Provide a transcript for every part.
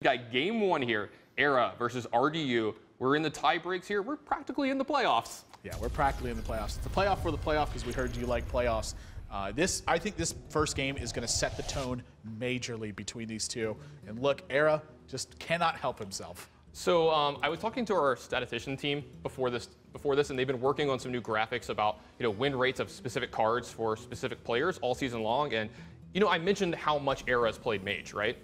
Got game one here, ErA versus RDU. We're in the tie breaks here. We're practically in the playoffs. Yeah, we're practically in the playoffs. It's a playoff for the playoff because we heard you like playoffs. I think this first game is going to set the tone majorly between these two. And look, ErA just cannot help himself. So I was talking to our statistician team before this, and they've been working on some new graphics about win rates of specific cards for specific players all season long. And I mentioned how much ErA has played Mage, right?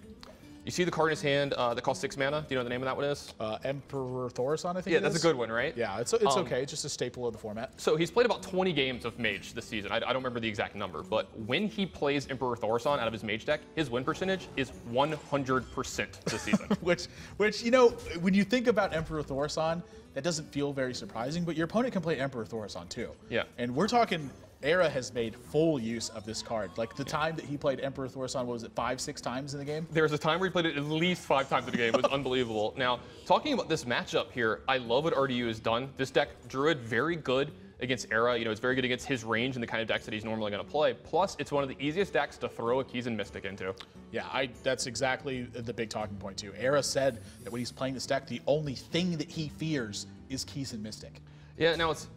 You see the card in his hand that costs 6 mana. Do you know what the name of that one is? Emperor Thaurissan, I think. Yeah, that's a good one, right? Yeah, it's okay. It's just a staple of the format. So he's played about 20 games of Mage this season. I don't remember the exact number, but when he plays Emperor Thaurissan out of his Mage deck, his win percentage is 100% this season. which when you think about Emperor Thaurissan, that doesn't feel very surprising, but your opponent can play Emperor Thaurissan too. Yeah. And we're talking ErA has made full use of this card. Like the time that he played Emperor Thaurissan, what was it, 5-6 times in the game? There was a time where he played it at least 5 times in the game. It was unbelievable. Now, talking about this matchup here, I love what RDU has done. This deck, Druid, very good against ErA. It's very good against his range and the kind of decks that he's normally going to play. Plus, it's one of the easiest decks to throw a Keys and Mystic into. Yeah, that's exactly the big talking point too. ErA said that when he's playing this deck, the only thing that he fears is Keys and Mystic. Yeah, now it's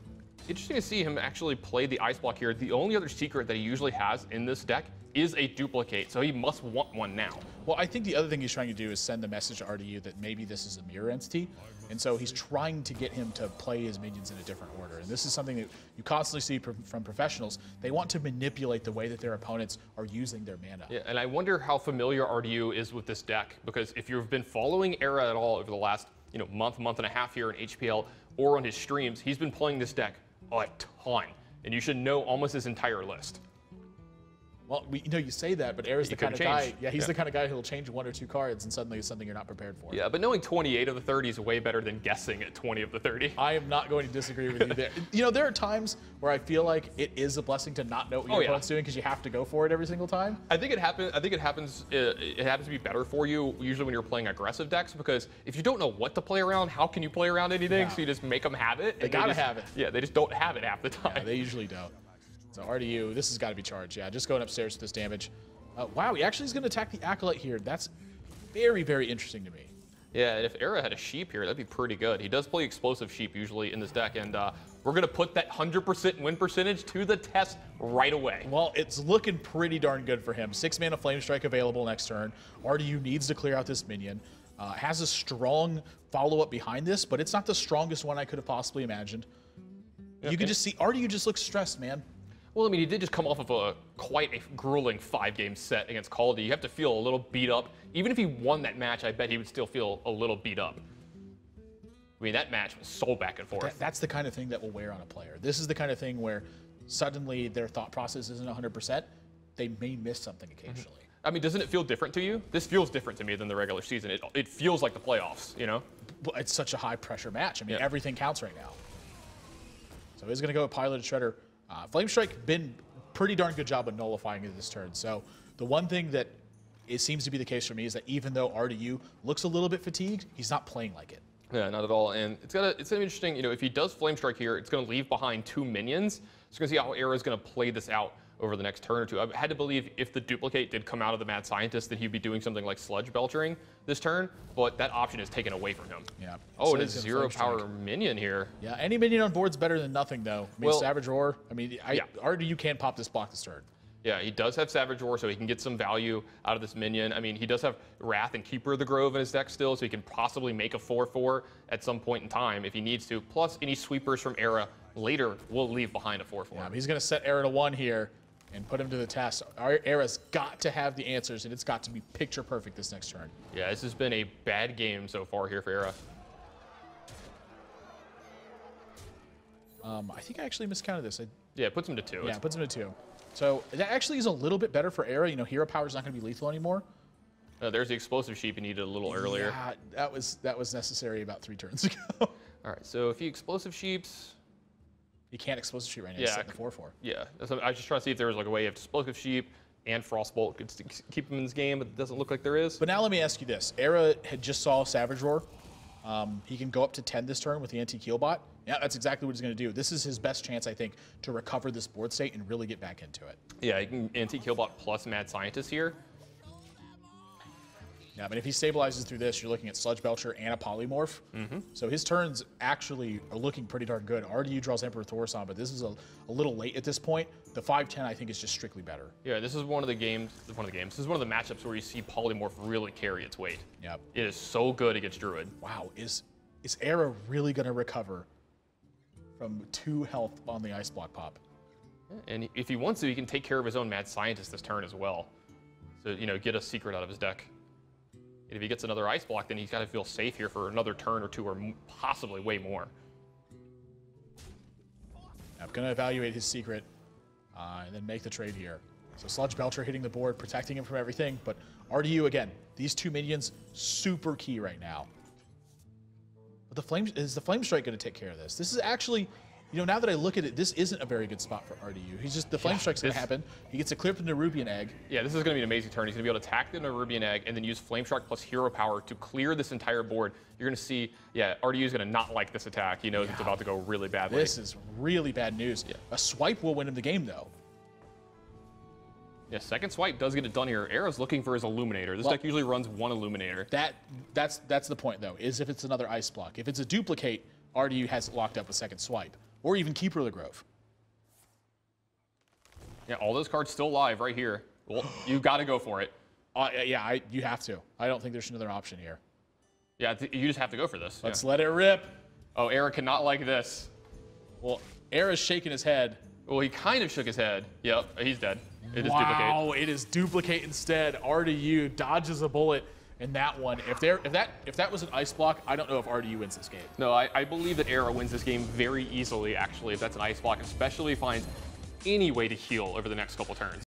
interesting to see him actually play the Ice Block here. The only other secret that he usually has in this deck is a duplicate, so he must want one now. Well, I think the other thing he's trying to do is send the message to RDU that maybe this is a mirror entity, and so he's trying to get him to play his minions in a different order. And this is something that you constantly see from professionals. They want to manipulate the way that their opponents are using their mana. Yeah, and I wonder how familiar RDU is with this deck, because if you've been following ErA at all over the last month and a half here in HPL or on his streams, he's been playing this deck a ton, and you should know almost his entire list. Well, you say that, but ErA's the kind of guy. Yeah, he's the kind of guy who'll change 1 or 2 cards, and suddenly it's something you're not prepared for. Yeah, but knowing 28 of the 30 is way better than guessing at 20 of the 30. I am not going to disagree with you there. There are times where I feel like it is a blessing to not know what your opponent's doing because you have to go for it every single time. I think it happens to be better for you usually when you're playing aggressive decks, because if you don't know what to play around, how can you play around anything? Yeah. So you just make them have it. They gotta have it. Yeah, they just don't have it half the time. Yeah, they usually don't. So RDU, this has got to be charged. Yeah, just going upstairs with this damage. Wow, he actually is going to attack the Acolyte here. That's very, very interesting to me. Yeah, and if ErA had a Sheep here, that'd be pretty good. He does play Explosive Sheep usually in this deck, and we're going to put that 100% win percentage to the test right away. Well, it's looking pretty darn good for him. 6 mana Flame Strike available next turn. RDU needs to clear out this minion. Has a strong follow-up behind this, but it's not the strongest one I could have possibly imagined. You can just see RDU just looks stressed, man. Well, I mean, he did just come off of quite a grueling 5-game set against Caldy. You have to feel a little beat up. Even if he won that match, I bet he would still feel a little beat up. I mean, that match was so back and forth. That's the kind of thing that will wear on a player. This is the kind of thing where suddenly their thought process isn't 100%. They may miss something occasionally. I mean, doesn't it feel different to you? This feels different to me than the regular season. It feels like the playoffs, But it's such a high-pressure match. I mean, everything counts right now. So he's going to go with Piloted Shredder. Flame Strike been pretty darn good job of nullifying it this turn. So the one thing that it seems to be the case for me is that even though RDU looks a little bit fatigued, he's not playing like it. Yeah, not at all. And it's gonna be interesting. If he does Flame Strike here, it's gonna leave behind 2 minions. So we're gonna see how ErA is gonna play this out over the next turn or two. I had to believe if the duplicate did come out of the Mad Scientist that he'd be doing something like Sludge Belchering this turn, but that option is taken away from him. Yeah. Oh, and it's 0 power minion here. Yeah, any minion on board's better than nothing, though. I mean, Savage Roar, RDU can't pop this block this turn. Yeah, he does have Savage Roar, so he can get some value out of this minion. I mean, he does have Wrath and Keeper of the Grove in his deck still, so he can possibly make a 4/4 at some point in time if he needs to. Plus, any sweepers from ErA later will leave behind a 4/4. Yeah, he's going to set ErA to 1 here and put him to the test. Our ErA's got to have the answers, and it's got to be picture perfect this next turn. Yeah, this has been a bad game so far here for ErA. I think I actually miscounted this. Yeah, it puts him to 2. Yeah, it puts him to 2. So that actually is a little bit better for ErA. Hero Power is not going to be lethal anymore. There's the Explosive Sheep you needed a little earlier. Yeah, that was necessary about 3 turns ago. All right, so if he Explosive Sheeps... You can't Explosive Sheep right now. Yeah, the 4/4. Yeah, I was just trying to see if there was like a way of Explosive Sheep and Frostbolt could keep him in this game, but it doesn't look like there is. But now let me ask you this. ErA had just saw Savage Roar. He can go up to 10 this turn with the anti-Keelbot. Yeah, that's exactly what he's going to do. This is his best chance, I think, to recover this board state and really get back into it. Yeah, he can anti-Keelbot plus Mad Scientist here. Yeah, but if he stabilizes through this, you're looking at Sludge Belcher and a Polymorph. So his turns actually are looking pretty darn good. RDU draws Emperor Thaurissan, but this is a little late at this point. The 5-10, I think, is just strictly better. Yeah, this is one of the games. This is one of the matchups where you see Polymorph really carry its weight. Yep. It is so good against Druid. Wow, is ErA really going to recover from 2 health on the Ice Block pop? And if he wants to, he can take care of his own Mad Scientist this turn as well. So, you know, get a secret out of his deck. And if he gets another Ice Block, then he's got to feel safe here for another turn or 2 or possibly way more. I'm going to evaluate his secret and then make the trade here. So Sludge Belcher hitting the board, protecting him from everything. But RDU, again, these 2 minions, super key right now. But is the Flame Strike going to take care of this? This is actually... You know, now that I look at it, this isn't a very good spot for RDU. He's just, the Flame Strike's going to happen. He gets eclipsed into Nerubian Egg. Yeah, this is going to be an amazing turn. He's going to be able to attack the Nerubian Egg and then use Flame Strike plus Hero Power to clear this entire board. You're going to see, yeah, RDU is going to not like this attack. He knows it's about to go really badly. This is really bad news. Yeah. A swipe will win him the game, though. Yeah, second swipe does get it done here. ErA's looking for his Illuminator. This deck usually runs 1 Illuminator. That's the point, though, is if it's another Ice Block. If it's a duplicate, RDU has it locked up with second swipe. Or even Keeper of the Grove. Yeah, all those cards still live right here. Well, you've got to go for it. Yeah, you have to. I don't think there's another option here. Yeah, you just have to go for this. Let's let it rip. Oh, ErA cannot like this. Well, ErA's shaking his head. Well, he kind of shook his head. Yep, he's dead. It is Wow, duplicate. it is duplicate instead. RDU dodges a bullet in that one. If that was an Ice Block, I don't know if RDU wins this game. No, I believe that ErA wins this game very easily, actually, if that's an Ice Block, especially if he finds any way to heal over the next couple turns.